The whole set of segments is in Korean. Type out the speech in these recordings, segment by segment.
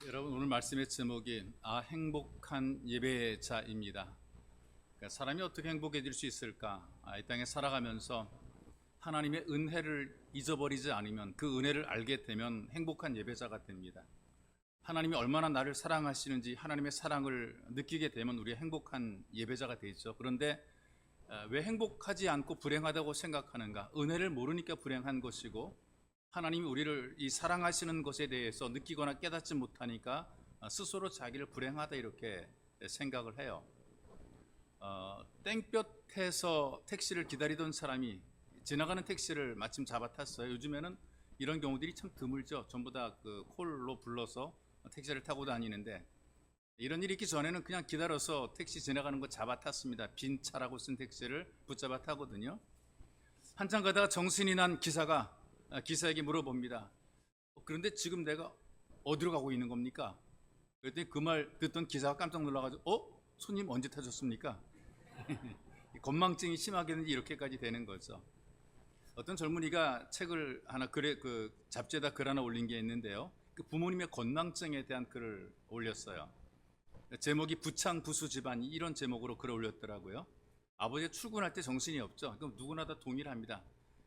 여러분, 오늘 말씀의 제목이 행복한 예배자입니다. 그러니까 사람이 어떻게 행복해질 수 있을까? 이 땅에 살아가면서 하나님의 은혜를 잊어버리지 않으면, 그 은혜를 알게 되면 행복한 예배자가 됩니다. 하나님이 얼마나 나를 사랑하시는지 하나님의 사랑을 느끼게 되면 우리 행복한 예배자가 되죠. 그런데 왜 행복하지 않고 불행하다고 생각하는가? 은혜를 모르니까 불행한 것이고, 하나님이 우리를 이 사랑하시는 것에 대해서 느끼거나 깨닫지 못하니까 스스로 자기를 불행하다 이렇게 생각을 해요. 땡볕에서 택시를 기다리던 사람이 지나가는 택시를 마침 잡아탔어요. 요즘에는 이런 경우들이 참 드물죠. 전부 다 그 콜로 불러서 택시를 타고 다니는데, 이런 일이 있기 전에는 그냥 기다려서 택시 지나가는 거 잡아탔습니다. 빈 차라고 쓴 택시를 붙잡아 타거든요. 한참 가다가 정신이 난 기사가 기사에게 물어봅니다. 그런데 지금 내가 어디로 가고 있는 겁니까? 그랬더니 그 말 듣던 기사가 깜짝 놀라가지고 손님 언제 타셨습니까? 건망증이 심하게 이렇게까지 되는 거죠. 어떤 젊은이가 책을 하나 그 잡지에다 글 하나 올린 게 있는데요. 그 부모님의 건망증에 대한 글을 올렸어요. 제목이 부창부수 집안, 이런 제목으로 글을 올렸더라고요. 아버지가 출근할 때 정신이 없죠. 그럼 누구나 다 동일합니다.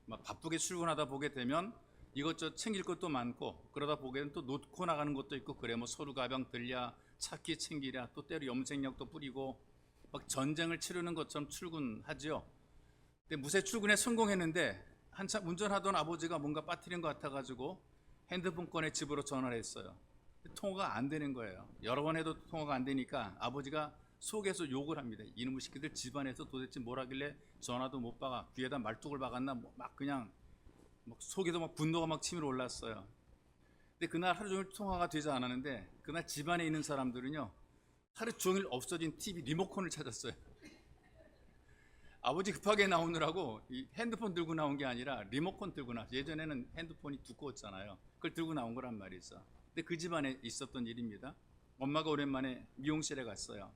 막 바쁘게 출근하다 보게 되면 이것저것 챙길 것도 많고, 그러다 보게 되면 또 놓고 나가는 것도 있고, 그래 뭐 서류 가방 들랴, 차키 챙기랴, 또 때로 염색약도 뿌리고 막 전쟁을 치르는 것처럼 출근하죠. 근데 무사히 출근에 성공했는데 한참 운전하던 아버지가 뭔가 빠뜨린 것 같아가지고 핸드폰 꺼내 집으로 전화를 했어요. 통화가 안 되는 거예요. 여러 번 해도 통화가 안 되니까 아버지가 속에서 욕을 합니다. 이놈의 새끼들 집안에서 도대체 뭘 하길래 전화도 못 박아, 귀에다 말뚝을 박았나, 막 그냥 막 속에서 막 분노가 막 치밀어 올랐어요. 근데 그날 하루 종일 통화가 되지 않았는데, 그날 집안에 있는 사람들은요, 하루 종일 없어진 TV 리모컨을 찾았어요. 아버지 급하게 나오느라고 이 핸드폰 들고 나온 게 아니라 리모컨 들고 나왔어요. 예전에는 핸드폰이 두꺼웠잖아요. 그걸 들고 나온 거란 말이죠. 근데 그 집안에 있었던 일입니다. 엄마가 오랜만에 미용실에 갔어요.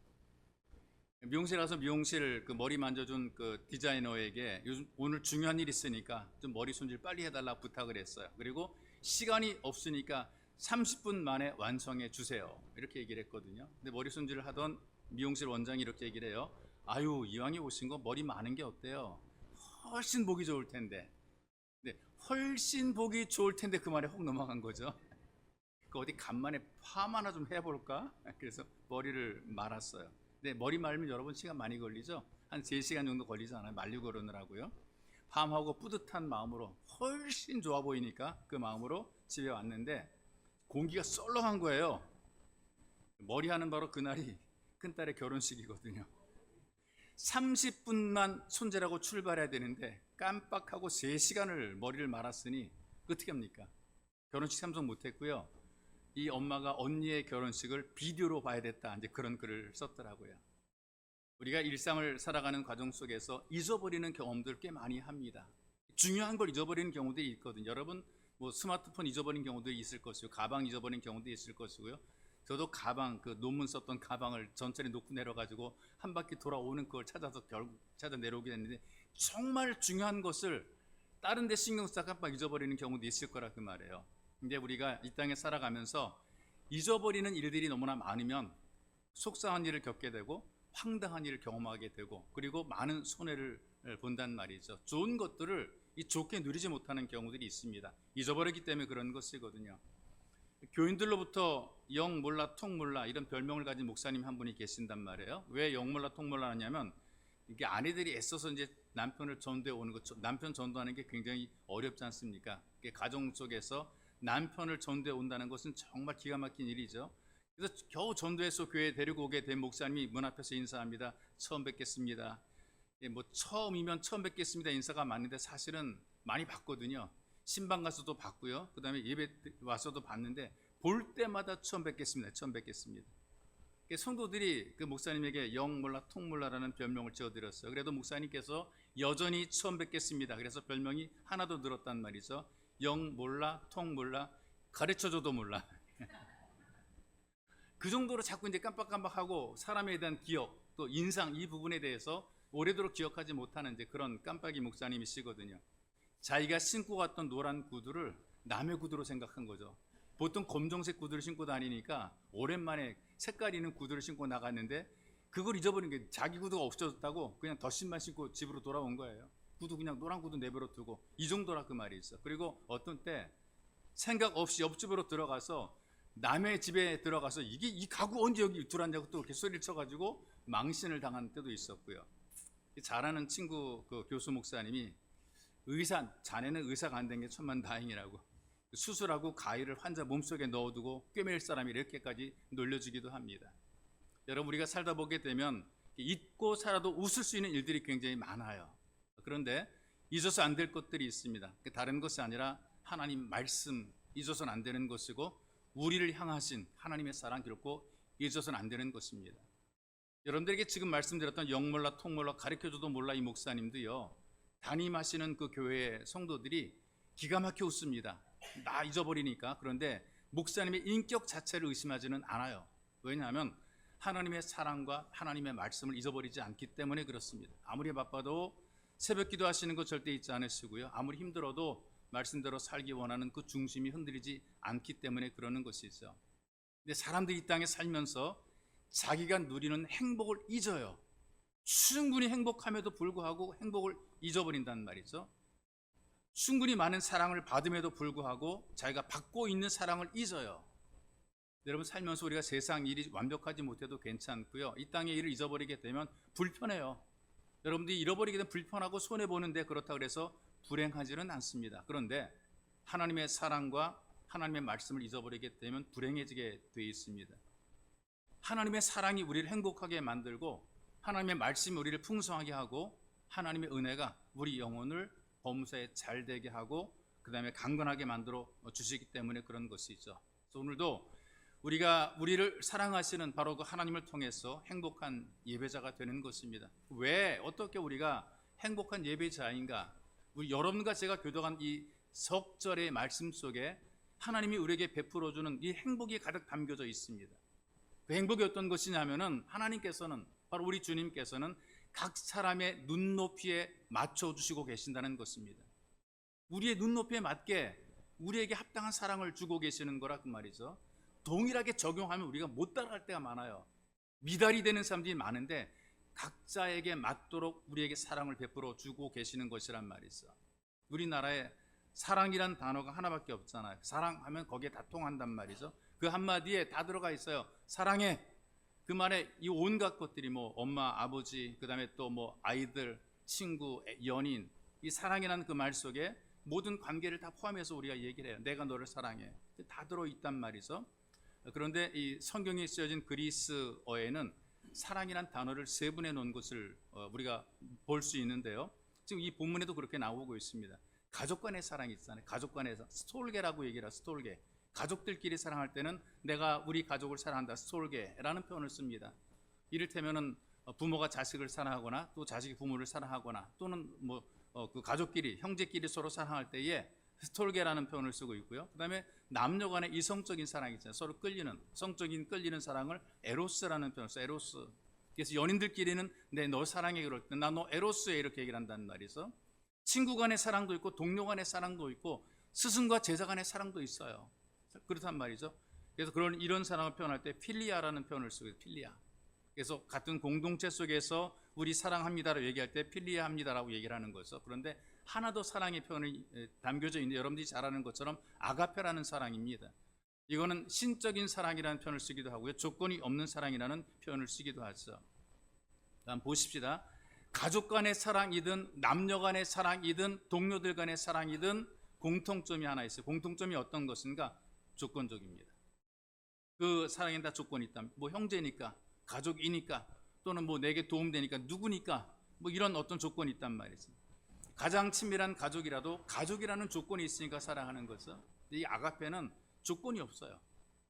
미용실 가서 미용실 그 머리 만져준 그 디자이너에게 요즘 오늘 중요한 일 있으니까 좀 머리 손질 빨리 해달라 부탁을 했어요. 그리고 시간이 없으니까 30분 만에 완성해 주세요, 이렇게 얘기를 했거든요. 근데 머리 손질을 하던 미용실 원장이 이렇게 얘기를 해요. 아유, 이왕에 오신 거 머리 많은 게 어때요? 훨씬 보기 좋을 텐데. 근데 훨씬 보기 좋을 텐데 그 말에 혹 넘어간 거죠. 그 어디 간만에 파마나 좀 해볼까? 그래서 머리를 말았어요. 근데 머리 말면 여러분 시간 많이 걸리죠? 한 3시간 정도 걸리잖아요. 말리고 그러느라고요. 팜하고 뿌듯한 마음으로, 훨씬 좋아 보이니까 그 마음으로 집에 왔는데 공기가 썰렁한 거예요. 머리하는 바로 그날이 큰딸의 결혼식이거든요. 30분만 손질하고 출발해야 되는데 깜빡하고 3시간을 머리를 말았으니 어떻게 합니까? 결혼식 참석 못했고요. 이 엄마가 언니의 결혼식을 비디오로 봐야 됐다, 이제 그런 글을 썼더라고요. 우리가 일상을 살아가는 과정 속에서 잊어버리는 경험들 꽤 많이 합니다. 중요한 걸 잊어버리는 경우들이 있거든요. 여러분 뭐 스마트폰 잊어버린 경우도 있을 것이고, 가방 잊어버린 경우도 있을 것이고요. 저도 가방, 그 논문 썼던 가방을 전철에 놓고 내려가지고 한 바퀴 돌아오는 그걸 찾아서 결국 찾아 내려오게 됐는데, 정말 중요한 것을 다른 데 신경 쓰다 깜빡 잊어버리는 경우도 있을 거라 그 말이에요. 근데 우리가 이 땅에 살아가면서 잊어버리는 일들이 너무나 많으면 속상한 일을 겪게 되고 황당한 일을 경험하게 되고, 그리고 많은 손해를 본단 말이죠. 좋은 것들을 좋게 누리지 못하는 경우들이 있습니다. 잊어버리기 때문에 그런 것이거든요. 교인들로부터 영 몰라 통 몰라 이런 별명을 가진 목사님 한 분이 계신단 말이에요. 왜 영 몰라 통 몰라 하냐면, 이게 아내들이 애써서 이제 남편을 전도해 오는 것, 남편 전도하는 게 굉장히 어렵지 않습니까? 가정 속에서 남편을 전도해 온다는 것은 정말 기가 막힌 일이죠. 그래서 겨우 전도해서 교회에 데리고 오게 된 목사님이 문 앞에서 인사합니다. 처음 뵙겠습니다. 뭐 처음이면 처음 뵙겠습니다 인사가 맞는데 사실은 많이 봤거든요. 신방 가서도 봤고요. 그 다음에 예배 와서도 봤는데 볼 때마다 처음 뵙겠습니다. 처음 뵙겠습니다. 성도들이 그 목사님에게 영 몰라 통 몰라라는 별명을 지어드렸어요. 그래도 목사님께서 여전히 처음 뵙겠습니다. 그래서 별명이 하나 더 늘었단 말이죠. 영 몰라 통 몰라, 가르쳐줘도 몰라. 그 정도로 자꾸 이제 깜빡깜빡하고 사람에 대한 기억, 또 인상, 이 부분에 대해서 오래도록 기억하지 못하는 이제 그런 깜빡이 목사님이시거든요. 자기가 신고 갔던 노란 구두를 남의 구두로 생각한 거죠. 보통 검정색 구두를 신고 다니니까 오랜만에 색깔 있는 구두를 신고 나갔는데 그걸 잊어버린 게 자기 구두가 없어졌다고 그냥 덧신만 신고 집으로 돌아온 거예요. 구두 그냥 노란 구두 내버려 두고 이 정도라 그 말이 있어. 그리고 어떤 때 생각 없이 옆집으로 들어가서 남의 집에 들어가서 이게 이 가구 언제 여기 들어왔냐고 또 이렇게 소리를 쳐가지고 망신을 당한 때도 있었고요. 잘 아는 친구 그 교수 목사님이 자네는 의사가 안 된 게 천만 다행이라고, 수술하고 가위를 환자 몸속에 넣어두고 꿰맬 사람이 이렇게까지 놀려주기도 합니다. 여러분, 우리가 살다 보게 되면 잊고 살아도 웃을 수 있는 일들이 굉장히 많아요. 그런데 잊어서 안 될 것들이 있습니다. 다른 것이 아니라 하나님 말씀 잊어서는 안 되는 것이고, 우리를 향하신 하나님의 사랑 결코 잊어서는 안 되는 것입니다. 여러분들에게 지금 말씀드렸던 영몰라 통몰라 가르쳐줘도 몰라 이 목사님도요, 담임하시는 그 교회의 성도들이 기가 막혀 웃습니다. 나 잊어버리니까. 그런데 목사님의 인격 자체를 의심하지는 않아요. 왜냐하면 하나님의 사랑과 하나님의 말씀을 잊어버리지 않기 때문에 그렇습니다. 아무리 바빠도 새벽 기도 하시는 거 절대 잊지 않으시고요, 아무리 힘들어도 말씀대로 살기 원하는 그 중심이 흔들리지 않기 때문에 그러는 것이죠. 근데 사람들이 이 땅에 살면서 자기가 누리는 행복을 잊어요. 충분히 행복함에도 불구하고 행복을 잊어버린단 말이죠. 충분히 많은 사랑을 받음에도 불구하고 자기가 받고 있는 사랑을 잊어요. 여러분, 살면서 우리가 세상 일이 완벽하지 못해도 괜찮고요, 이 땅의 일을 잊어버리게 되면 불편해요. 여러분들이 잃어버리게 되면 불편하고 손해보는데 그렇다고 해서 불행하지는 않습니다. 그런데 하나님의 사랑과 하나님의 말씀을 잊어버리게 되면 불행해지게 되어 있습니다. 하나님의 사랑이 우리를 행복하게 만들고 하나님의 말씀이 우리를 풍성하게 하고 하나님의 은혜가 우리 영혼을 범사에 잘되게 하고 그 다음에 강건하게 만들어 주시기 때문에 그런 것이죠. 그래서 오늘도 우리가 우리를 사랑하시는 바로 그 하나님을 통해서 행복한 예배자가 되는 것입니다. 왜 어떻게 우리가 행복한 예배자인가? 우리 여러분과 제가 교도한 이 석절의 말씀 속에 하나님이 우리에게 베풀어주는 이 행복이 가득 담겨져 있습니다. 그 행복이 어떤 것이냐면은 하나님께서는, 바로 우리 주님께서는 각 사람의 눈높이에 맞춰주시고 계신다는 것입니다. 우리의 눈높이에 맞게 우리에게 합당한 사랑을 주고 계시는 거라 그 말이죠. 동일하게 적용하면 우리가 못 따라갈 때가 많아요. 미달이 되는 사람들이 많은데 각자에게 맞도록 우리에게 사랑을 베풀어 주고 계시는 것이란 말이죠. 우리나라에 사랑이란 단어가 하나밖에 없잖아요. 사랑하면 거기에 다 통한단 말이죠. 그 한마디에 다 들어가 있어요. 사랑해. 그 말에 이 온갖 것들이 뭐 엄마, 아버지, 그 다음에 또 뭐 아이들, 친구, 연인, 이 사랑이라는 그 말 속에 모든 관계를 다 포함해서 우리가 얘기를 해요. 내가 너를 사랑해. 다 들어있단 말이죠. 그런데 이 성경에 쓰여진 그리스어에는 사랑이란 단어를 세분해 놓은 것을 우리가 볼 수 있는데요, 지금 이 본문에도 그렇게 나오고 있습니다. 가족 간의 사랑이 있잖아요. 가족 간에서 스톨게라고 얘기를 해요. 스톨게. 가족들끼리 사랑할 때는 내가 우리 가족을 사랑한다, 스톨게라는 표현을 씁니다. 이를테면은 부모가 자식을 사랑하거나 또 자식이 부모를 사랑하거나 또는 그 가족끼리, 형제끼리 서로 사랑할 때에 스톨게라는 표현을 쓰고 있고요. 그 다음에 남녀 간의 이성적인 사랑이 있잖아요. 서로 끌리는, 성적인 끌리는 사랑을 에로스라는 표현을 써요. 에로스. 그래서 연인들끼리는 내 너 사랑해 그럴 때 나 너 에로스에 이렇게 얘기를 한다는 말이죠. 친구 간의 사랑도 있고 동료 간의 사랑도 있고 스승과 제자 간의 사랑도 있어요. 그렇단 말이죠. 그래서 이런 사랑을 표현할 때 필리아라는 표현을 쓰고 있어요. 필리아. 그래서 같은 공동체 속에서 우리 사랑합니다라고 얘기할 때 필리아합니다라고 얘기를 하는 거죠. 그런데 하나 더 사랑의 표현이 담겨져 있는데 여러분들이 잘 아는 것처럼 아가페라는 사랑입니다. 이거는 신적인 사랑이라는 표현을 쓰기도 하고요, 조건이 없는 사랑이라는 표현을 쓰기도 하죠. 다음 보십시다. 가족 간의 사랑이든 남녀 간의 사랑이든 동료들 간의 사랑이든 공통점이 하나 있어요. 공통점이 어떤 것인가? 조건적입니다. 그 사랑에는 다 조건이 있다. 뭐 형제니까, 가족이니까, 또는 뭐 내게 도움되니까, 누구니까, 뭐 이런 어떤 조건이 있단 말이죠. 가장 친밀한 가족이라도 가족이라는 조건이 있으니까 사랑하는 거죠. 이 아가페는 조건이 없어요.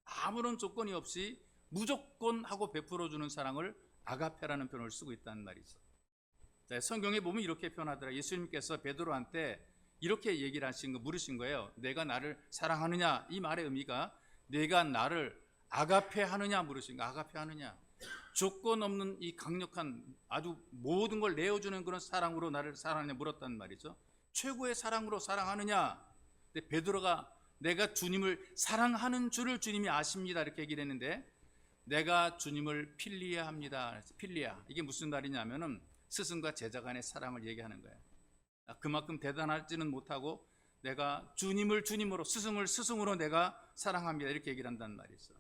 아무런 조건이 없이 무조건 하고 베풀어주는 사랑을 아가페라는 표현을 쓰고 있다는 말이죠. 자, 성경에 보면 이렇게 표현하더라. 예수님께서 베드로한테 이렇게 얘기를 하신 거, 물으신 거예요. 내가 나를 사랑하느냐? 이 말의 의미가 내가 나를 아가페 하느냐 물으신 거. 아가페 하느냐? 조건 없는 이 강력한 아주 모든 걸 내어주는 그런 사랑으로 나를 사랑하느냐 물었단 말이죠. 최고의 사랑으로 사랑하느냐? 근데 베드로가 내가 주님을 사랑하는 줄을 주님이 아십니다. 이렇게 얘기를 했는데 내가 주님을 필리아합니다. 필리아. 이게 무슨 말이냐면은 스승과 제자 간의 사랑을 얘기하는 거예요. 그만큼 대단하지는 못하고 내가 주님을 주님으로, 스승을 스승으로 내가 사랑합니다. 이렇게 얘기를 한다는 말이 있어.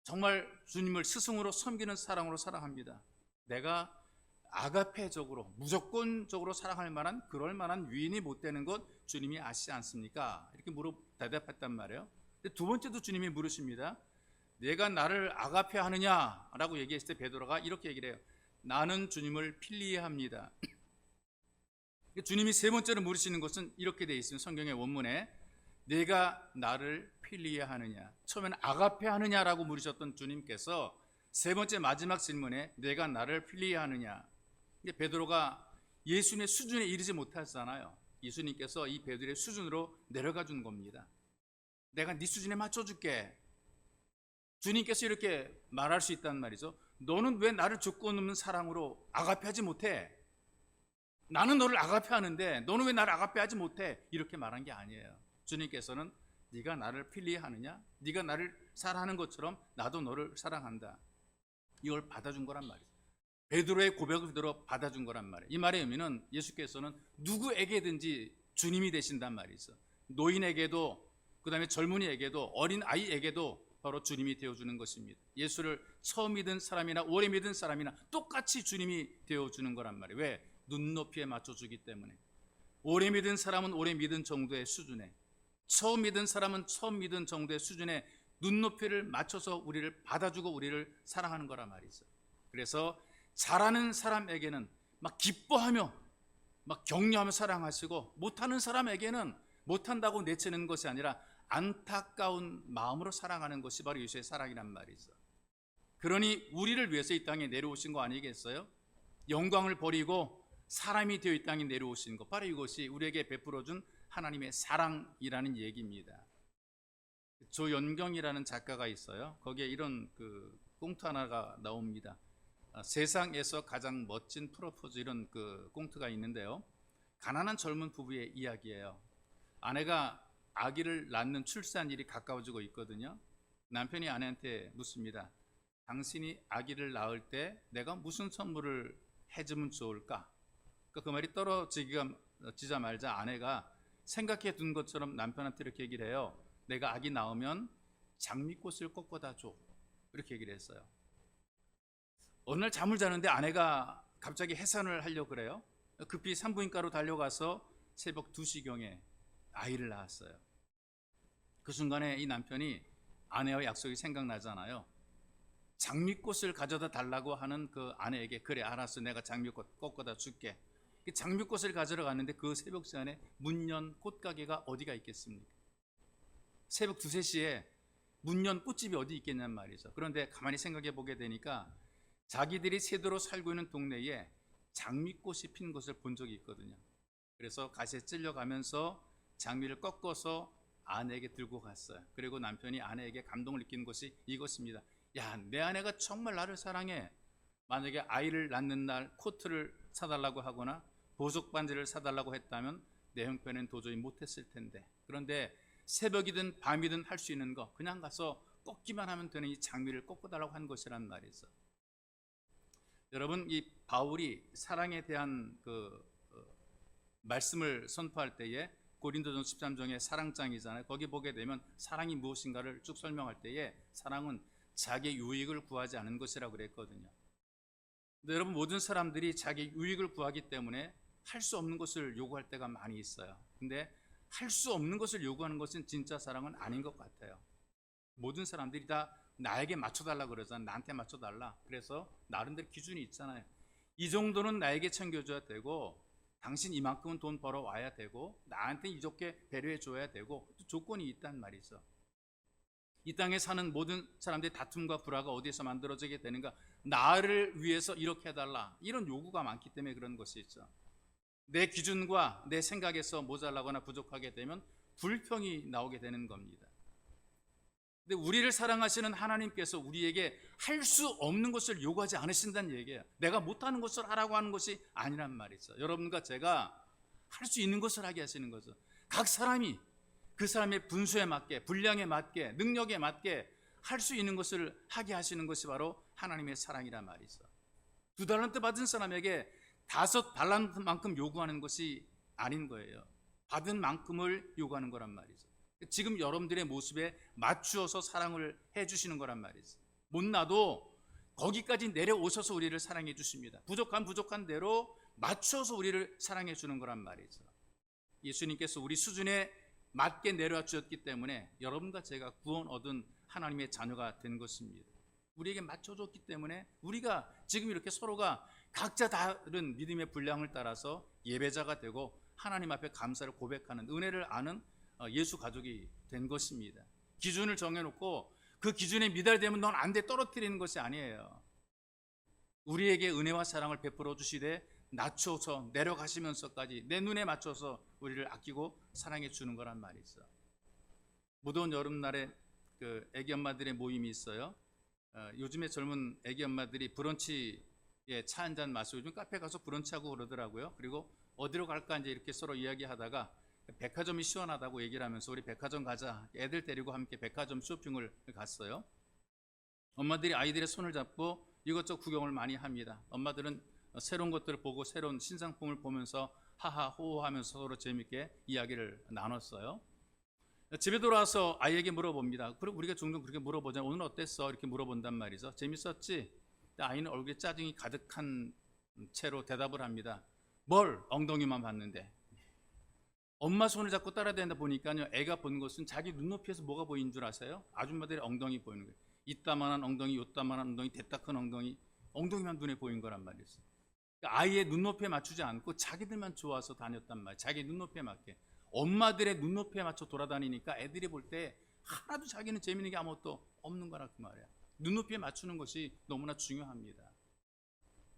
정말 주님을 스승으로 섬기는 사랑으로 사랑합니다. 내가 아가페적으로, 무조건적으로 사랑할 만한, 그럴 만한 위인이 못 되는 것 주님이 아시지 않습니까? 이렇게 대답했단 말이에요. 근데 두 번째도 주님이 물으십니다. 내가 나를 아가페 하느냐라고 얘기했을 때 베드로가 이렇게 얘기를 해요. 나는 주님을 필리합니다. 주님이 세 번째로 물으시는 것은 이렇게 되어 있습니다. 성경의 원문에 내가 나를 필리하느냐, 처음에는 아가페 하느냐라고 물으셨던 주님께서 세 번째 마지막 질문에 내가 나를 필리하느냐. 베드로가 예수님의 수준에 이르지 못하잖아요. 예수님께서 이 베드로의 수준으로 내려가 준 겁니다. 내가 네 수준에 맞춰줄게. 주님께서 이렇게 말할 수 있단 말이죠. 너는 왜 나를 조건 없는 사랑으로 아가페하지 못해? 나는 너를 아가페하는데 너는 왜 나를 아가페하지 못해? 이렇게 말한 게 아니에요. 주님께서는 네가 나를 필리하느냐? 네가 나를 사랑하는 것처럼 나도 너를 사랑한다. 이걸 받아준 거란 말이죠. 베드로의 고백을 들어 받아준 거란 말이에요. 이 말의 의미는 예수께서는 누구에게든지 주님이 되신단 말이 있어. 노인에게도, 그 다음에 젊은이에게도, 어린 아이에게도 바로 주님이 되어주는 것입니다. 예수를 처음 믿은 사람이나 오래 믿은 사람이나 똑같이 주님이 되어주는 거란 말이에요. 왜? 눈높이에 맞춰주기 때문에. 오래 믿은 사람은 오래 믿은 정도의 수준에, 처음 믿은 사람은 처음 믿은 정도의 수준에 눈높이를 맞춰서 우리를 받아주고 우리를 사랑하는 거란 말이죠. 그래서 잘하는 사람에게는 막 기뻐하며 막 격려하며 사랑하시고, 못하는 사람에게는 못한다고 내치는 것이 아니라 안타까운 마음으로 사랑하는 것이 바로 예수의 사랑이란 말이죠. 그러니 우리를 위해서 이 땅에 내려오신 거 아니겠어요? 영광을 버리고 사람이 되어 이 땅에 내려오신 것, 바로 이것이 우리에게 베풀어준 하나님의 사랑이라는 얘기입니다. 조연경이라는 작가가 있어요. 거기에 이런 꽁트 하나가 나옵니다. 세상에서 가장 멋진 프로포즈, 이런 꽁트가 있는데요. 가난한 젊은 부부의 이야기예요. 아내가 아기를 낳는 출산일이 가까워지고 있거든요. 남편이 아내한테 묻습니다. 당신이 아기를 낳을 때 내가 무슨 선물을 해주면 좋을까? 그 말이 떨어지자마자 아내가 생각해 둔 것처럼 남편한테 이렇게 얘기를 해요. 내가 아기 낳으면 장미꽃을 꺾어다 줘. 이렇게 얘기를 했어요. 어느 날 잠을 자는데 아내가 갑자기 해산을 하려고 그래요. 급히 산부인과로 달려가서 새벽 2시경에 아이를 낳았어요. 그 순간에 이 남편이 아내와 약속이 생각나잖아요. 장미꽃을 가져다 달라고 하는 그 아내에게, 그래 알았어, 내가 장미꽃 꺾어다 줄게. 장미꽃을 가져러 갔는데 그 새벽 시간에 문 연 꽃가게가 어디가 있겠습니까? 새벽 2, 3시에 문 연 꽃집이 어디 있겠냔 말이죠. 그런데 가만히 생각해 보게 되니까 자기들이 세대로 살고 있는 동네에 장미꽃이 핀 것을 본 적이 있거든요. 그래서 가시에 찔려가면서 장미를 꺾어서 아내에게 들고 갔어요. 그리고 남편이 아내에게 감동을 느끼는 것이 이것입니다. 야, 내 아내가 정말 나를 사랑해. 만약에 아이를 낳는 날 코트를 사달라고 하거나 보석 반지를 사달라고 했다면 내 형편은 도저히 못했을 텐데, 그런데 새벽이든 밤이든 할 수 있는 거, 그냥 가서 꺾기만 하면 되는 이 장미를 꺾어달라고 한 것이란 말이죠. 여러분, 이 바울이 사랑에 대한 말씀을 선포할 때에 고린도전서 13장의 사랑장이잖아요. 거기 보게 되면 사랑이 무엇인가를 쭉 설명할 때에 사랑은 자기의 유익을 구하지 않은 것이라고 그랬거든요. 근데 여러분, 모든 사람들이 자기 유익을 구하기 때문에 할 수 없는 것을 요구할 때가 많이 있어요. 근데 할 수 없는 것을 요구하는 것은 진짜 사랑은 아닌 것 같아요. 모든 사람들이 다 나에게 맞춰달라 그러잖아요. 나한테 맞춰달라. 그래서 나름대로 기준이 있잖아요. 이 정도는 나에게 챙겨줘야 되고, 당신 이만큼은 돈 벌어와야 되고, 나한테 이렇게 배려해줘야 되고, 또 조건이 있단 말이죠. 이 땅에 사는 모든 사람들의 다툼과 불화가 어디에서 만들어지게 되는가? 나를 위해서 이렇게 해달라, 이런 요구가 많기 때문에 그런 것이 있죠. 내 기준과 내 생각에서 모자라거나 부족하게 되면 불평이 나오게 되는 겁니다. 근데 우리를 사랑하시는 하나님께서 우리에게 할 수 없는 것을 요구하지 않으신다는 얘기예요. 내가 못하는 것을 하라고 하는 것이 아니란 말이죠. 여러분과 제가 할 수 있는 것을 하게 하시는 거죠. 각 사람이 그 사람의 분수에 맞게, 분량에 맞게, 능력에 맞게 할 수 있는 것을 하게 하시는 것이 바로 하나님의 사랑이란 말이죠. 2달란트 받은 사람에게 5달란트만큼 요구하는 것이 아닌 거예요. 받은 만큼을 요구하는 거란 말이죠. 지금 여러분들의 모습에 맞추어서 사랑을 해주시는 거란 말이죠. 못나도 거기까지 내려오셔서 우리를 사랑해 주십니다. 부족한 대로 맞춰서 우리를 사랑해 주는 거란 말이죠. 예수님께서 우리 수준에 맞게 내려와 주셨기 때문에 여러분과 제가 구원 얻은 하나님의 자녀가 된 것입니다. 우리에게 맞춰줬기 때문에 우리가 지금 이렇게 서로가 각자 다른 믿음의 분량을 따라서 예배자가 되고 하나님 앞에 감사를 고백하는, 은혜를 아는 예수 가족이 된 것입니다. 기준을 정해놓고 그 기준에 미달되면 넌 안 돼 떨어뜨리는 것이 아니에요. 우리에게 은혜와 사랑을 베풀어 주시되 낮춰서 내려가시면서까지 내 눈에 맞춰서 우리를 아끼고 사랑해 주는 거란 말이죠. 무더운 여름날에 그 애기 엄마들의 모임이 있어요. 요즘에 젊은 애기 엄마들이 브런치에 차 한 잔 마시고, 요즘 카페 가서 브런치하고 그러더라고요. 그리고 어디로 갈까 이제 이렇게 서로 이야기하다가 백화점이 시원하다고 얘기를 하면서 우리 백화점 가자, 애들 데리고 함께 백화점 쇼핑을 갔어요. 엄마들이 아이들의 손을 잡고 이것저것 구경을 많이 합니다. 엄마들은 새로운 것들을 보고 새로운 신상품을 보면서 하하 호호하면서 서로 재밌게 이야기를 나눴어요. 집에 돌아와서 아이에게 물어봅니다. 그럼 우리가 종종 그렇게 물어보잖아요. 오늘 어땠어? 이렇게 물어본단 말이죠. 재밌었지? 아이는 얼굴에 짜증이 가득한 채로 대답을 합니다. 뭘? 엉덩이만 봤는데. 엄마 손을 잡고 따라다니다 보니까요, 애가 본 것은 자기 눈높이에서 뭐가 보이는 줄 아세요? 아줌마들의 엉덩이 보이는 거예요. 이따만한 엉덩이, 요따만한 엉덩이, 대따 큰 엉덩이만 눈에 보인 거란 말이에요. 그러니까 아이의 눈높이에 맞추지 않고 자기들만 좋아서 다녔단 말이에요. 자기 눈높이에 맞게. 엄마들의 눈높이에 맞춰 돌아다니니까 애들이 볼 때 하나도 자기는 재밌는 게 아무것도 없는 거라 그 말이야. 눈높이에 맞추는 것이 너무나 중요합니다.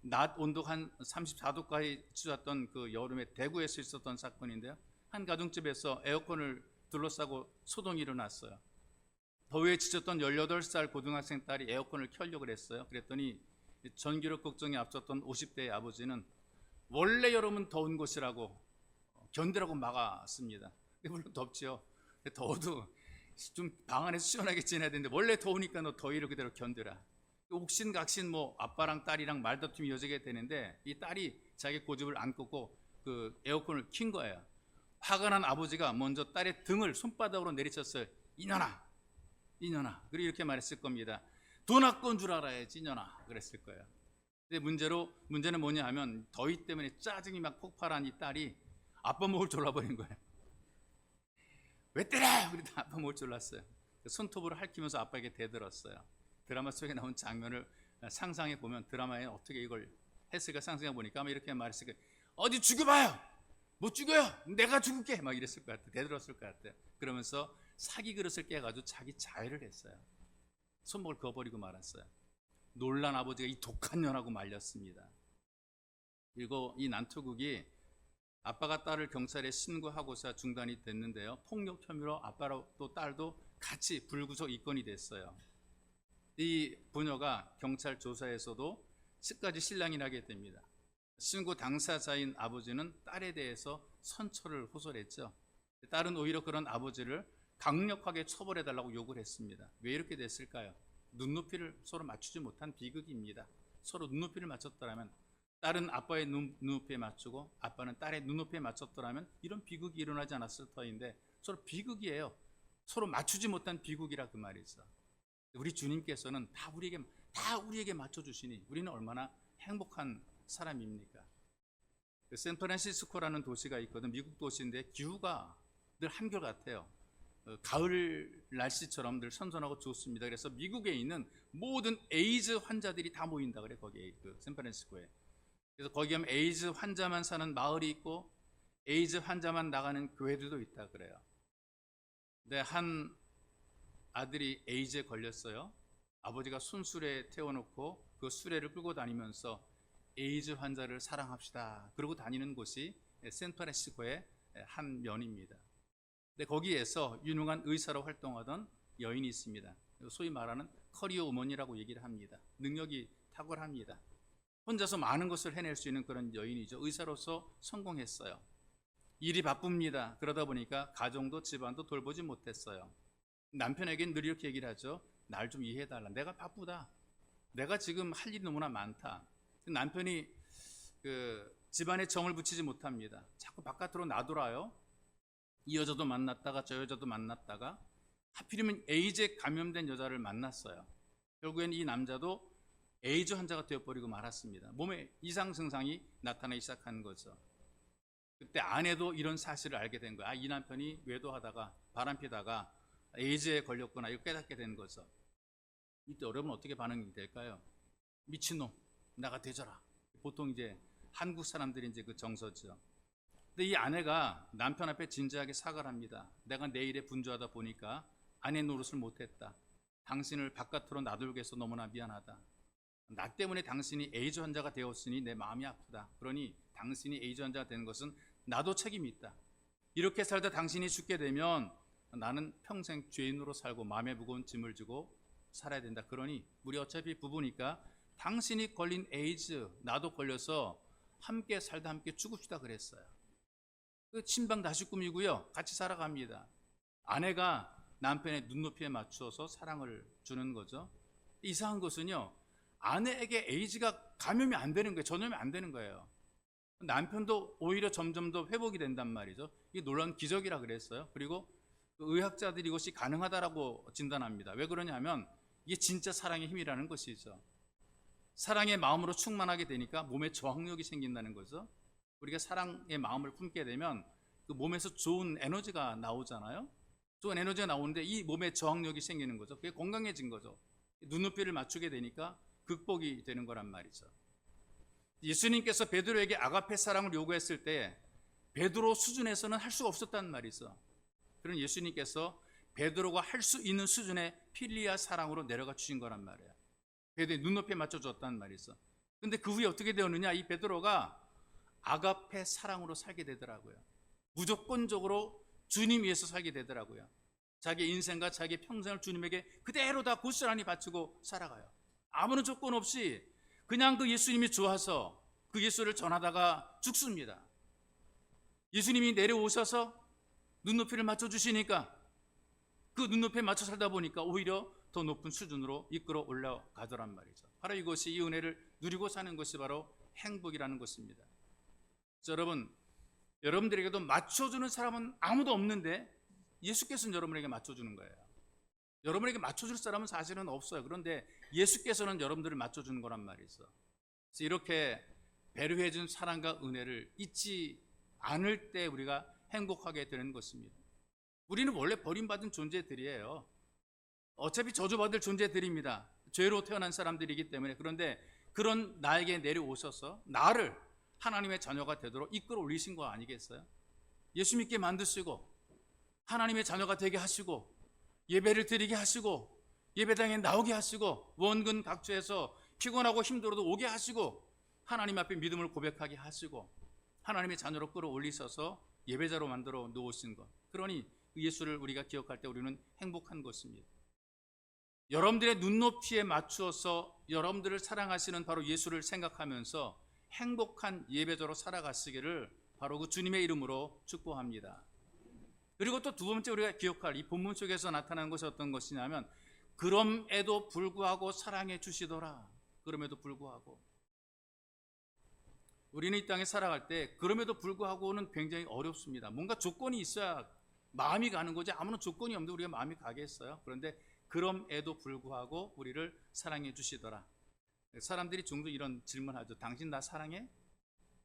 낮 온도가 한 34도까지 치솟았던 그 여름에 대구에서 있었던 사건인데요. 한 가정집에서 에어컨을 둘러싸고 소동이 일어났어요. 더위에 지쳤던 18살 고등학생 딸이 에어컨을 켜려고 했어요. 그랬더니 전기력 걱정이 앞섰던 50대의 아버지는 원래 여름은 더운 곳이라고 견디라고 막았습니다. 물론 덥죠. 더워도 좀 방 안에서 시원하게 지내야 되는데 원래 더우니까 너 더위를 그대로 견디라. 옥신각신 뭐 아빠랑 딸이랑 말다툼이 이어지게 되는데 이 딸이 자기 고집을 안 꺾고 그 에어컨을 킨 거예요. 화가 난 아버지가 먼저 딸의 등을 손바닥으로 내리쳤어요. 이년아. 그리고 이렇게 말했을 겁니다. 돈 아까운 줄 알아야지 이년아. 그랬을 거예요. 근데 문제는 뭐냐 하면 더위 때문에 짜증이 막 폭발한 이 딸이 아빠 목을 졸라버린 거예요. 왜 때려? 그래도 아빠 목을 졸랐어요. 손톱으로 핥히면서 아빠에게 대들었어요. 드라마 속에 나온 장면을 상상해 보면 드라마에 어떻게 이걸 했을까 상상해 보니까 아마 이렇게 말했을 거예요. 어디 죽여봐요. 못 죽여요. 내가 죽을게. 막 이랬을 것 같아요. 대들었을 것 같아요. 그러면서 사기 그릇을 깨가지고 자기 자해를 했어요. 손목을 그어버리고 말았어요. 놀란 아버지가 이 독한 년하고 말렸습니다. 그리고 이 난투극이 아빠가 딸을 경찰에 신고하고서 중단이 됐는데요. 폭력 혐의로 아빠도 딸도 같이 불구속 입건이 됐어요. 이 부녀가 경찰 조사에서도 끝까지 실랑이 나게 됩니다. 신고 당사자인 아버지는 딸에 대해서 선처를 호소했죠. 딸은 오히려 그런 아버지를 강력하게 처벌해달라고 요구를 했습니다. 왜 이렇게 됐을까요? 눈높이를 서로 맞추지 못한 비극입니다. 서로 눈높이를 맞췄더라면, 딸은 아빠의 눈높이에 맞추고 아빠는 딸의 눈높이에 맞췄더라면 이런 비극이 일어나지 않았을 터인데 서로 비극이에요. 서로 맞추지 못한 비극이라 그 말이죠. 우리 주님께서는 다 우리에게 맞춰주시니 우리는 얼마나 행복한 사람입니까? 그 샌프란시스코라는 도시가 있거든. 미국 도시인데 기후가 늘 한결같아요. 가을 날씨처럼 늘 선선하고 좋습니다. 그래서 미국에 있는 모든 에이즈 환자들이 다 모인다 그래. 거기에 그 샌프란시스코에. 그래서 거기 가면 에이즈 환자만 사는 마을이 있고 에이즈 환자만 나가는 교회들도 있다 그래요. 근데 한 아들이 에이즈에 걸렸어요. 아버지가 순수레에 태워놓고 그 수레를 끌고 다니면서 에이즈 환자를 사랑합시다 그러고 다니는 곳이 샌프란시스코의 한 면입니다. 근데 거기에서 유능한 의사로 활동하던 여인이 있습니다. 소위 말하는 커리어 우먼이라고 얘기를 합니다. 능력이 탁월합니다. 혼자서 많은 것을 해낼 수 있는 그런 여인이죠. 의사로서 성공했어요. 일이 바쁩니다. 그러다 보니까 가정도 집안도 돌보지 못했어요. 남편에겐 늘 이렇게 얘기를 하죠. 날 좀 이해해달라. 내가 바쁘다. 내가 지금 할 일이 너무나 많다. 남편이 집안에 정을 붙이지 못합니다. 자꾸 바깥으로 나돌아요. 이 여자도 만났다가 저 여자도 만났다가 하필이면 에이즈에 감염된 여자를 만났어요. 결국엔 이 남자도 에이즈 환자가 되어버리고 말았습니다. 몸에 이상 증상이 나타나기 시작한 거죠. 그때 아내도 이런 사실을 알게 된 거야. 이 남편이 외도하다가 바람피다가 에이즈에 걸렸구나, 이거 깨닫게 된 거죠. 이때 여러분 어떻게 반응이 될까요? 미친놈, 나가 되져라. 보통 이제 한국 사람들이 이제 그 정서죠. 근데 이 아내가 남편 앞에 진지하게 사과를 합니다. 내가 내 일에 분주하다 보니까 아내 노릇을 못했다. 당신을 바깥으로 나돌게 해서 너무나 미안하다. 나 때문에 당신이 에이즈 환자가 되었으니 내 마음이 아프다. 그러니 당신이 에이즈 환자가 된 것은 나도 책임이 있다. 이렇게 살다 당신이 죽게 되면 나는 평생 죄인으로 살고 마음에 무거운 짐을 지고 살아야 된다. 그러니 우리 어차피 부부니까 당신이 걸린 에이즈 나도 걸려서 함께 살다 함께 죽읍시다 그랬어요. 그 친방 다시꿈이고요. 같이 살아갑니다. 아내가 남편의 눈높이에 맞추어서 사랑을 주는 거죠. 이상한 것은요, 아내에게 에이즈가 감염이 안 되는 거예요. 전염이 안 되는 거예요. 남편도 오히려 점점 더 회복이 된단 말이죠. 이게 놀라운 기적이라 그랬어요. 그리고 의학자들이 이것이 가능하다라고 진단합니다. 왜 그러냐면 이게 진짜 사랑의 힘이라는 것이죠. 사랑의 마음으로 충만하게 되니까 몸에 저항력이 생긴다는 거죠. 우리가 사랑의 마음을 품게 되면 그 몸에서 좋은 에너지가 나오잖아요. 좋은 에너지가 나오는데 이 몸에 저항력이 생기는 거죠. 그게 건강해진 거죠. 눈높이를 맞추게 되니까 극복이 되는 거란 말이죠. 예수님께서 베드로에게 아가페 사랑을 요구했을 때 베드로 수준에서는 할 수가 없었다는 말이죠. 그런 예수님께서 베드로가 할 수 있는 수준의 필리아 사랑으로 내려가 주신 거란 말이에요. 베드로의 눈높이에 맞춰줬다는 말이죠. 근데 그 후에 어떻게 되었느냐, 이 베드로가 아가페 사랑으로 살게 되더라고요. 무조건적으로 주님 위해서 살게 되더라고요. 자기 인생과 자기 평생을 주님에게 그대로 다 고스란히 바치고 살아가요. 아무런 조건 없이 그냥 그 예수님이 좋아서 그 예수를 전하다가 죽습니다. 예수님이 내려오셔서 눈높이를 맞춰주시니까 그 눈높이에 맞춰 살다 보니까 오히려 더 높은 수준으로 이끌어 올라가더란 말이죠. 바로 이것이 이 은혜를 누리고 사는 것이 바로 행복이라는 것입니다. 여러분, 여러분들에게도 맞춰주는 사람은 아무도 없는데 예수께서는 여러분에게 맞춰주는 거예요. 여러분에게 맞춰줄 사람은 사실은 없어요. 그런데 예수께서는 여러분들을 맞춰주는 거란 말이죠. 그래서 이렇게 배려해준 사랑과 은혜를 잊지 않을 때 우리가 행복하게 되는 것입니다. 우리는 원래 버림받은 존재들이에요. 어차피 저주받을 존재들입니다. 죄로 태어난 사람들이기 때문에. 그런데 그런 나에게 내려오셔서 나를 하나님의 자녀가 되도록 이끌어 올리신 거 아니겠어요? 예수 믿게 만드시고 하나님의 자녀가 되게 하시고 예배를 드리게 하시고 예배당에 나오게 하시고 원근 각처에서 피곤하고 힘들어도 오게 하시고 하나님 앞에 믿음을 고백하게 하시고 하나님의 자녀로 끌어올리셔서 예배자로 만들어 놓으신 것. 그러니 그 예수를 우리가 기억할 때 우리는 행복한 것입니다. 여러분들의 눈높이에 맞추어서 여러분들을 사랑하시는 바로 예수를 생각하면서 행복한 예배자로 살아가시기를 바로 그 주님의 이름으로 축복합니다. 그리고 또 두 번째 우리가 기억할 이 본문 속에서 나타나는 것이 어떤 것이냐면 그럼에도 불구하고 사랑해 주시더라. 그럼에도 불구하고 우리는 이 땅에 살아갈 때 그럼에도 불구하고는 굉장히 어렵습니다. 뭔가 조건이 있어야 마음이 가는 거지 아무런 조건이 없는데 우리가 마음이 가겠어요? 그런데 그럼에도 불구하고 우리를 사랑해 주시더라. 사람들이 종종 이런 질문하죠. 당신 나 사랑해?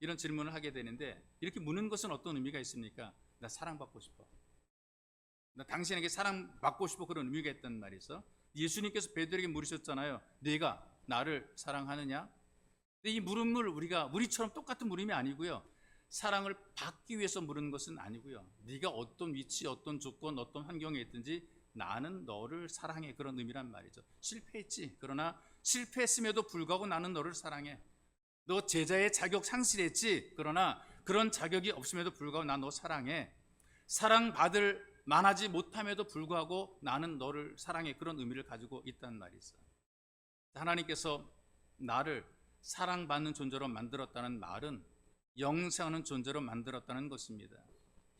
이런 질문을 하게 되는데 이렇게 묻는 것은 어떤 의미가 있습니까? 나 사랑받고 싶어. 나 당신에게 사랑받고 싶어. 그런 의미가 있단 말이죠. 예수님께서 베드로에게 물으셨잖아요. 네가 나를 사랑하느냐? 근데 이 물음을 우리처럼 똑같은 물음이 아니고요. 사랑을 받기 위해서 물은 것은 아니고요. 네가 어떤 위치, 어떤 조건, 어떤 환경에 있든지 나는 너를 사랑해. 그런 의미란 말이죠. 실패했지. 그러나 실패했음에도 불구하고 나는 너를 사랑해. 너 제자의 자격 상실했지. 그러나 그런 자격이 없음에도 불구하고 난 너 사랑해. 사랑받을 만하지 못함에도 불구하고 나는 너를 사랑해. 그런 의미를 가지고 있단 말이죠. 하나님께서 나를 사랑받는 존재로 만들었다는 말은 영생하는 존재로 만들었다는 것입니다.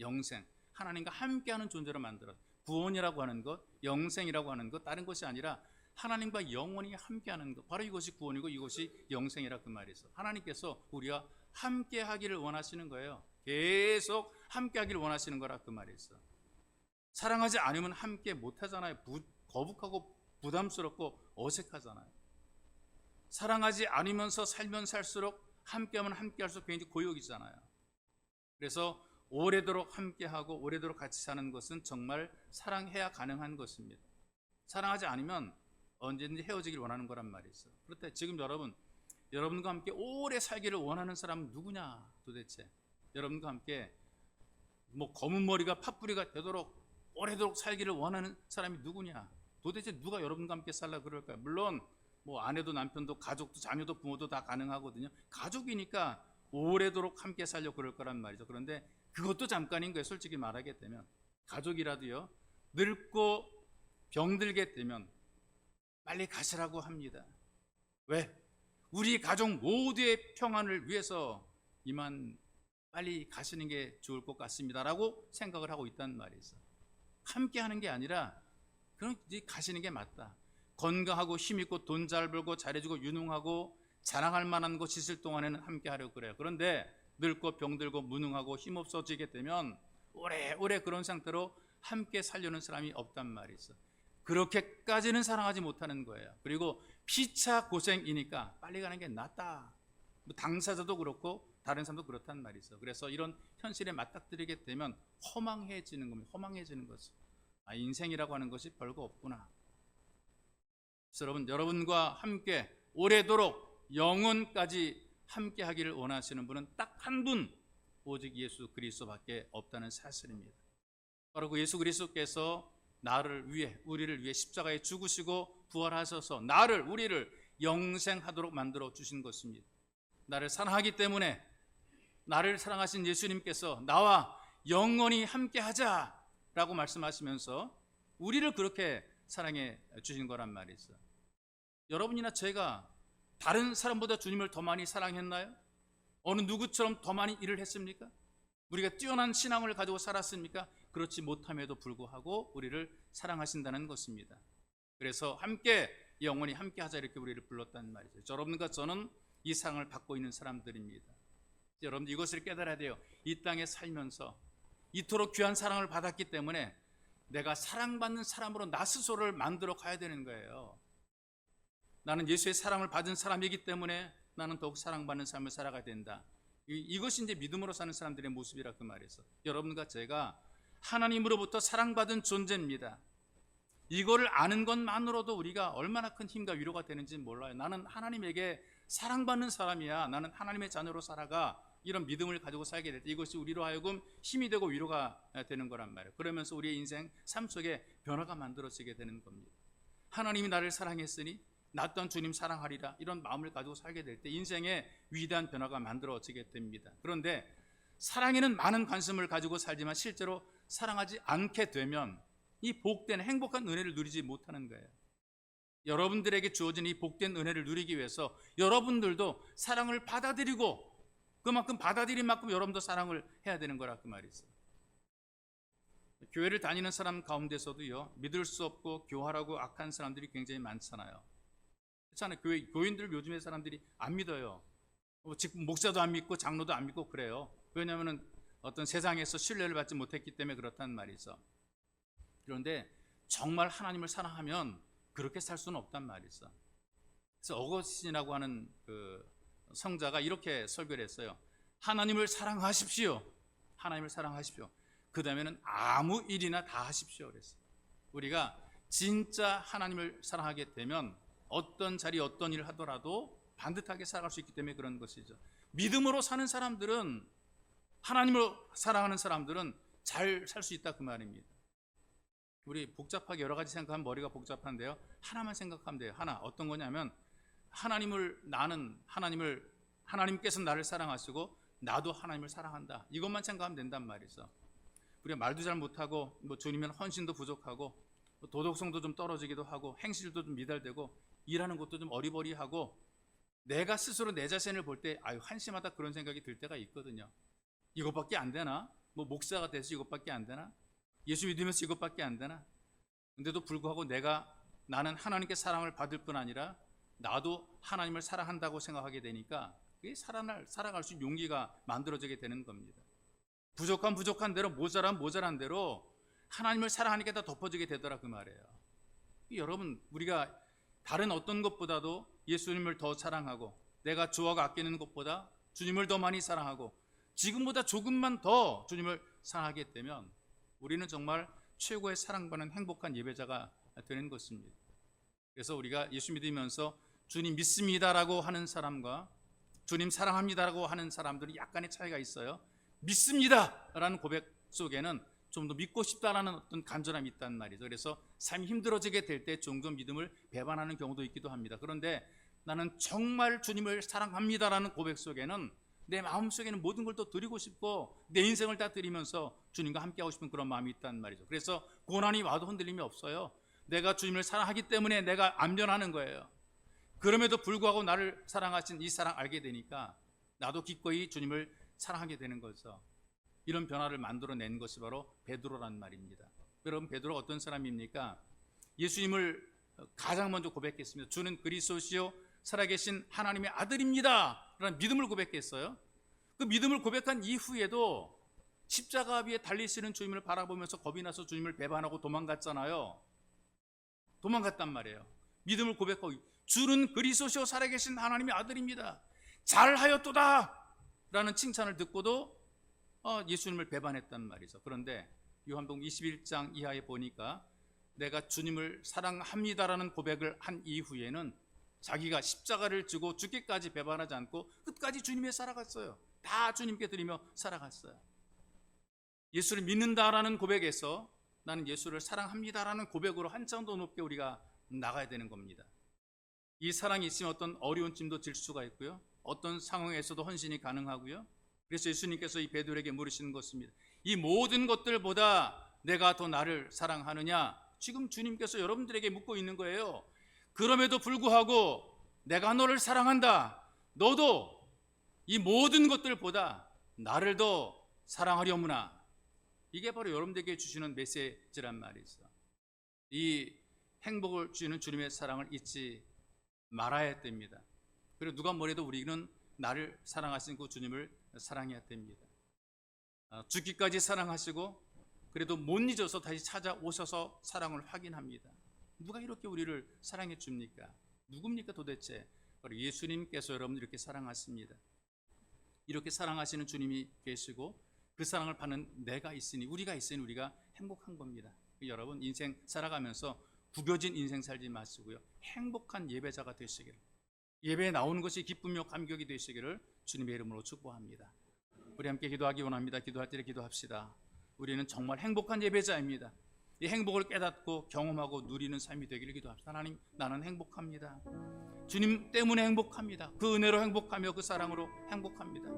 영생, 하나님과 함께하는 존재로 만들어. 구원이라고 하는 것, 영생이라고 하는 것, 다른 것이 아니라 하나님과 영원히 함께하는 것, 바로 이것이 구원이고 이것이 영생이라 그 말이죠. 하나님께서 우리와 함께하기를 원하시는 거예요. 계속 함께하기를 원하시는 거라 그 말이죠. 사랑하지 않으면 함께 못하잖아요. 거북하고 부담스럽고 어색하잖아요. 사랑하지 않으면서 살면 살수록 함께하면 함께할수록 굉장히 고역이잖아요. 그래서 오래도록 함께하고 오래도록 같이 사는 것은 정말 사랑해야 가능한 것입니다. 사랑하지 않으면 언제든지 헤어지길 원하는 거란 말이죠. 그렇다 지금 여러분과 함께 오래 살기를 원하는 사람은 누구냐 도대체. 여러분과 함께 검은 머리가 팥뿌리가 되도록 오래도록 살기를 원하는 사람이 누구냐. 도대체 누가 여러분과 함께 살라 그럴까요? 물론 아내도 남편도 가족도 자녀도 부모도 다 가능하거든요. 가족이니까 오래도록 함께 살려고 그럴 거란 말이죠. 그런데 그것도 잠깐인 거예요. 솔직히 말하게 되면 가족이라도요, 늙고 병들게 되면 빨리 가시라고 합니다. 왜? 우리 가족 모두의 평안을 위해서 이만 빨리 가시는 게 좋을 것 같습니다라고 생각을 하고 있단 말이죠. 함께 하는 게 아니라 그럼 이제 가시는 게 맞다. 건강하고 힘있고 돈 잘 벌고 잘해주고 유능하고 자랑할 만한 것이 있을 동안에는 함께 하려고 그래요. 그런데 늙고 병들고 무능하고 힘없어지게 되면 오래오래 그런 상태로 함께 살려는 사람이 없단 말이죠. 그렇게까지는 사랑하지 못하는 거예요. 그리고 피차 고생이니까 빨리 가는 게 낫다. 당사자도 그렇고 다른 사람도 그렇단 말이죠. 그래서 이런 현실에 맞닥뜨리게 되면 허망해지는 겁니다. 허망해지는 거죠. 인생이라고 하는 것이 별거 없구나. 그래서 여러분과 함께 오래도록 영원까지 함께 하기를 원하시는 분은 딱 한 분, 오직 예수 그리스도밖에 없다는 사실입니다. 바로 그 예수 그리스도께서 우리를 위해 십자가에 죽으시고 부활하셔서 우리를 영생하도록 만들어 주신 것입니다. 나를 사랑하기 때문에 나를 사랑하신 예수님께서 나와 영원히 함께 하자라고 말씀하시면서 우리를 그렇게 사랑해 주신 거란 말이죠. 여러분이나 제가 다른 사람보다 주님을 더 많이 사랑했나요? 어느 누구처럼 더 많이 일을 했습니까? 우리가 뛰어난 신앙을 가지고 살았습니까? 그렇지 못함에도 불구하고 우리를 사랑하신다는 것입니다. 그래서 함께 영원히 함께 하자 이렇게 우리를 불렀단 말이죠. 여러분과 저는 이 사랑을 받고 있는 사람들입니다. 여러분 이것을 깨달아야 돼요. 이 땅에 살면서 이토록 귀한 사랑을 받았기 때문에 내가 사랑받는 사람으로 나 스스로를 만들어 가야 되는 거예요. 나는 예수의 사랑을 받은 사람이기 때문에 나는 더욱 사랑받는 삶을 살아가야 된다. 이것이 이제 믿음으로 사는 사람들의 모습이라 그 말이죠. 여러분과 제가 하나님으로부터 사랑받은 존재입니다. 이거를 아는 것만으로도 우리가 얼마나 큰 힘과 위로가 되는지 몰라요. 나는 하나님에게 사랑받는 사람이야. 나는 하나님의 자녀로 살아가. 이런 믿음을 가지고 살게 될 때 이것이 우리로 하여금 힘이 되고 위로가 되는 거란 말이에요. 그러면서 우리의 인생 삶 속에 변화가 만들어지게 되는 겁니다. 하나님이 나를 사랑했으니 나 또한 주님 사랑하리라. 이런 마음을 가지고 살게 될 때 인생에 위대한 변화가 만들어지게 됩니다. 그런데 사랑에는 많은 관심을 가지고 살지만 실제로 사랑하지 않게 되면 이 복된 행복한 은혜를 누리지 못하는 거예요. 여러분들에게 주어진 이 복된 은혜를 누리기 위해서 여러분들도 사랑을 받아들이고 그만큼 받아들인 만큼 여러분도 사랑을 해야 되는 거라 그 말이죠. 교회를 다니는 사람 가운데서도요, 믿을 수 없고 교활하고 악한 사람들이 굉장히 많잖아요. 그렇잖아요. 교인들 요즘의 사람들이 안 믿어요. 지금 목사도 안 믿고 장로도 안 믿고 그래요. 왜냐하면 어떤 세상에서 신뢰를 받지 못했기 때문에 그렇단 말이죠. 그런데 정말 하나님을 사랑하면 그렇게 살 수는 없단 말이죠. 그래서 어거스틴이라고 하는 그 성자가 이렇게 설교를 했어요. 하나님을 사랑하십시오. 하나님을 사랑하십시오. 그 다음에는 아무 일이나 다 하십시오. 그랬어요. 우리가 진짜 하나님을 사랑하게 되면 어떤 자리 어떤 일을 하더라도 반듯하게 살아갈 수 있기 때문에 그런 것이죠. 믿음으로 사는 사람들은, 하나님을 사랑하는 사람들은 잘 살 수 있다 그 말입니다. 우리 복잡하게 여러 가지 생각하면 머리가 복잡한데요, 하나만 생각하면 돼요. 하나, 어떤 거냐면 하나님께서 나를 사랑하시고 나도 하나님을 사랑한다. 이것만 생각하면 된단 말이죠. 우리가 말도 잘 못하고 주님은 헌신도 부족하고 도덕성도 좀 떨어지기도 하고 행실도 좀 미달되고 일하는 것도 좀 어리버리하고 내가 스스로 내 자신을 볼 때 한심하다 그런 생각이 들 때가 있거든요. 이것밖에 안 되나? 뭐 목사가 돼서 이것밖에 안 되나? 예수 믿으면서 이것밖에 안 되나? 근데도 불구하고 나는 하나님께 사랑을 받을 뿐 아니라 나도 하나님을 사랑한다고 생각하게 되니까 그게 살아갈 수 있는 용기가 만들어지게 되는 겁니다. 부족한 대로, 모자란 대로 하나님을 사랑하니까 다 덮어지게 되더라 그 말이에요. 여러분, 우리가 다른 어떤 것보다도 예수님을 더 사랑하고 내가 좋아하고 아끼는 것보다 주님을 더 많이 사랑하고 지금보다 조금만 더 주님을 사랑하게 되면 우리는 정말 최고의 사랑받는 행복한 예배자가 되는 것입니다. 그래서 우리가 예수 믿으면서 주님 믿습니다라고 하는 사람과 주님 사랑합니다라고 하는 사람들은 약간의 차이가 있어요. 믿습니다라는 고백 속에는 좀 더 믿고 싶다라는 어떤 간절함이 있단 말이죠. 그래서 삶이 힘들어지게 될 때 종종 믿음을 배반하는 경우도 있기도 합니다. 그런데 나는 정말 주님을 사랑합니다라는 고백 속에는 내 마음속에는 모든 걸 또 드리고 싶고 내 인생을 다 드리면서 주님과 함께하고 싶은 그런 마음이 있단 말이죠. 그래서 고난이 와도 흔들림이 없어요. 내가 주님을 사랑하기 때문에 내가 안 변하는 거예요. 그럼에도 불구하고 나를 사랑하신 이 사랑 알게 되니까 나도 기꺼이 주님을 사랑하게 되는 거죠. 이런 변화를 만들어낸 것이 바로 베드로란 말입니다. 여러분, 베드로가 어떤 사람입니까? 예수님을 가장 먼저 고백했습니다. 주는 그리스도시요 살아계신 하나님의 아들입니다 라는 믿음을 고백했어요. 그 믿음을 고백한 이후에도 십자가 위에 달리시는 주님을 바라보면서 겁이 나서 주님을 배반하고 도망갔잖아요. 도망갔단 말이에요. 믿음을 고백하고 주는 그리스도시요 살아계신 하나님의 아들입니다, 잘하였도다 라는 칭찬을 듣고도 예수님을 배반했단 말이죠. 그런데 요한복음 21장 이하에 보니까 내가 주님을 사랑합니다라는 고백을 한 이후에는 자기가 십자가를 지고 죽기까지 배반하지 않고 끝까지 주님에 살아갔어요. 다 주님께 드리며 살아갔어요. 예수를 믿는다라는 고백에서 나는 예수를 사랑합니다라는 고백으로 한참 더 높게 우리가 나가야 되는 겁니다. 이 사랑이 있으면 어떤 어려운 짐도 질 수가 있고요, 어떤 상황에서도 헌신이 가능하고요. 그래서 예수님께서 이 베드로에게 물으시는 것입니다. 이 모든 것들보다 내가 더 나를 사랑하느냐? 지금 주님께서 여러분들에게 묻고 있는 거예요. 그럼에도 불구하고 내가 너를 사랑한다, 너도 이 모든 것들보다 나를 더 사랑하려무나. 이게 바로 여러분들에게 주시는 메시지란 말이죠. 이 행복을 주시는 주님의 사랑을 잊지 말아야 됩니다. 그리고 누가 뭐래도 우리는 나를 사랑하신 그 주님을 사랑해야 됩니다. 죽기까지 사랑하시고 그래도 못 잊어서 다시 찾아오셔서 사랑을 확인합니다. 누가 이렇게 우리를 사랑해 줍니까? 누굽니까 도대체? 바로 예수님께서 여러분들 이렇게 사랑하십니다. 이렇게 사랑하시는 주님이 계시고 그 사랑을 받는 내가 있으니, 우리가 있으니 우리가 행복한 겁니다. 여러분, 인생 살아가면서 구겨진 인생 살지 마시고요, 행복한 예배자가 되시기를, 예배에 나오는 것이 기쁨이요 감격이 되시기를 주님의 이름으로 축복합니다. 우리 함께 기도하기 원합니다. 기도할 때 기도합시다. 우리는 정말 행복한 예배자입니다. 이 행복을 깨닫고 경험하고 누리는 삶이 되기를 기도합시다. 하나님, 나는 행복합니다. 주님 때문에 행복합니다. 그 은혜로 행복하며 그 사랑으로 행복합니다.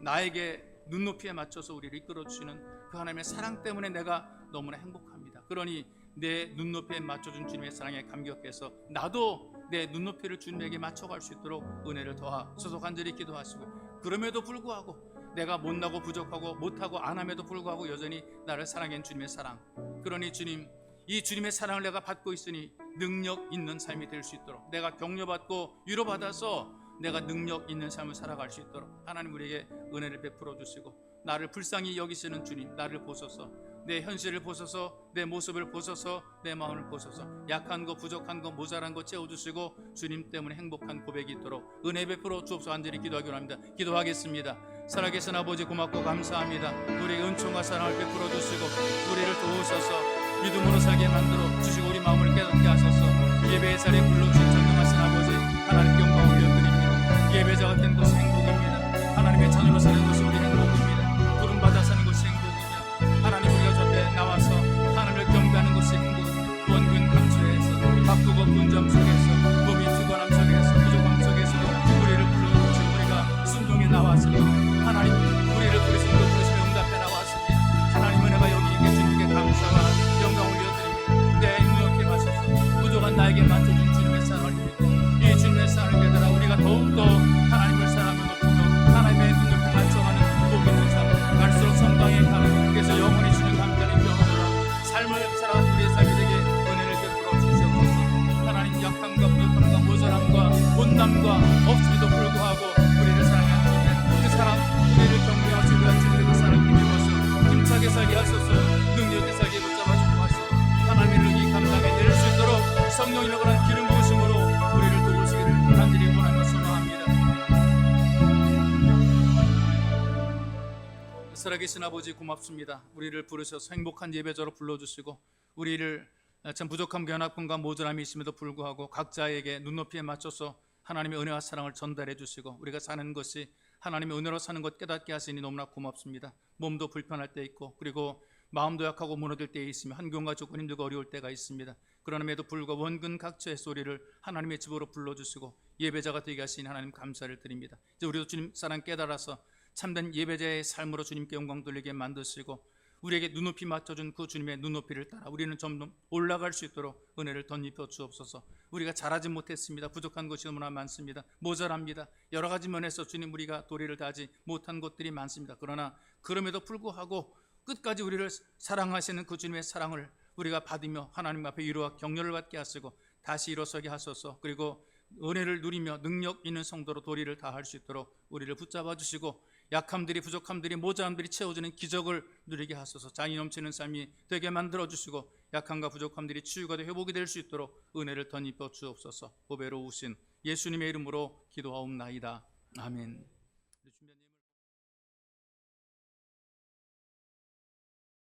나에게 눈높이에 맞춰서 우리를 이끌어주시는 그 하나님의 사랑 때문에 내가 너무나 행복합니다. 그러니 내 눈높이에 맞춰준 주님의 사랑에 감격해서 나도 내 눈높이를 주님에게 맞춰갈 수 있도록 은혜를 더하소서 간절히 기도하시고, 그럼에도 불구하고 내가 못나고 부족하고 못하고 안함에도 불구하고 여전히 나를 사랑한 주님의 사랑, 그러니 주님, 이 주님의 사랑을 내가 받고 있으니 능력 있는 삶이 될 수 있도록, 내가 격려받고 위로받아서 내가 능력 있는 삶을 살아갈 수 있도록 하나님 우리에게 은혜를 베풀어 주시고, 나를 불쌍히 여기시는 주님, 나를 보소서, 내 현실을 보소서, 내 모습을 보소서, 내 마음을 보소서, 약한 거 부족한 거 모자란 거 채워주시고 주님 때문에 행복한 고백이 있도록 은혜 베풀어 주옵소서. 간절히 기도하기 원합니다. 기도하겠습니다. 살아계신 아버지, 고맙고 감사합니다. 우리에게 은총과 사랑을 베풀어 주시고 우리를 도우셔서 믿음으로 살게 만들어 주시고 우리 마음을 깨닫게 하셔서 예배의 자리에 불러주신 전능하신 아버지 하나님 영광 올려드립니다. 예배자가 된 것이 행복입니다. 하나님의 자녀로 사는 것이 우리 행복입니다. 부름받아 사는 것이 행복입니다. 하나님, 우리가 저 앞에 나와서 하나님을 경배하는 것이 행복입니다. 원근 감수에서 바꾸고 분점 속에서 몸이 피곤함 속에서 부족함 속에서도 우리를 불러주시고 우리가 순종에 나왔습니다. 하나님, 우리를 부르신 그 부르심에 응답해 나왔습니다. 하나님, 은혜가 여기 있게 주님께 감사와 영광 올려드립니다. 내 눈높이 마셔서 부족한 나에게 맞춰준 주님의 사랑을 믿고 이 주님의 사랑을 깨달아 우리가 더욱더 하나님을 사랑하며 높이고 하나님의 눈높이 맞춰가는 복 있는 삶, 갈수록 성방에 가는 삶을 살아가는 우리의 삶이 되게 은혜를 베풀어 주시옵소서. 하나님, 약함과 부족함과 모자람과 못남과 없음에도 불구하고 우리를 사랑하는 주님, 그 사랑, 우리를 격려하시고 주님의 그 사랑 힘입어서 힘차게 살게 하소서. 능력있게 살게 붙잡아 주고 하소서. 하나님의 능력이 감당해낼 수 있도록 성령님의 그런 기름 부으심으로 우리를 도우시기를 간절히 원하며 소망합니다. 살아계신 아버지, 고맙습니다. 우리를 부르셔서 행복한 예배자로 불러주시고 우리를 참 부족함, 연약함과 모자람이 있음에도 불구하고 각자에게 눈높이에 맞춰서 하나님의 은혜와 사랑을 전달해 주시고 우리가 사는 것이 하나님의 은혜로 사는 것 깨닫게 하시니 너무나 고맙습니다. 몸도 불편할 때 있고 그리고 마음도 약하고 무너질 때에 있으며 환경과 조건 힘들고 어려울 때가 있습니다. 그러남에도 불구하고 원근 각처의 소리를 하나님의 집으로 불러주시고 예배자가 되게 하시니 하나님 감사를 드립니다. 이제 우리도 주님 사랑 깨달아서 참된 예배자의 삶으로 주님께 영광 돌리게 만드시고 우리에게 눈높이 맞춰준 그 주님의 눈높이를 따라 우리는 점점 올라갈 수 있도록 은혜를 덧입혀 주옵소서. 우리가 잘하지 못했습니다. 부족한 것이 너무나 많습니다. 모자랍니다. 여러 가지 면에서 주님, 우리가 도리를 다하지 못한 것들이 많습니다. 그러나 그럼에도 불구하고 끝까지 우리를 사랑하시는 그 주님의 사랑을 우리가 받으며 하나님 앞에 위로와 격려를 받게 하시고 다시 일어서게 하소서. 그리고 은혜를 누리며 능력 있는 성도로 도리를 다할 수 있도록 우리를 붙잡아 주시고 약함들이, 부족함들이, 모자람들이 채워주는 기적을 누리게 하소서. 장이 넘치는 삶이 되게 만들어 주시고 약함과 부족함들이 치유가 되어 회복이 될 수 있도록 은혜를 덧입혀 주옵소서. 보배로우신 예수님의 이름으로 기도하옵나이다. 아멘.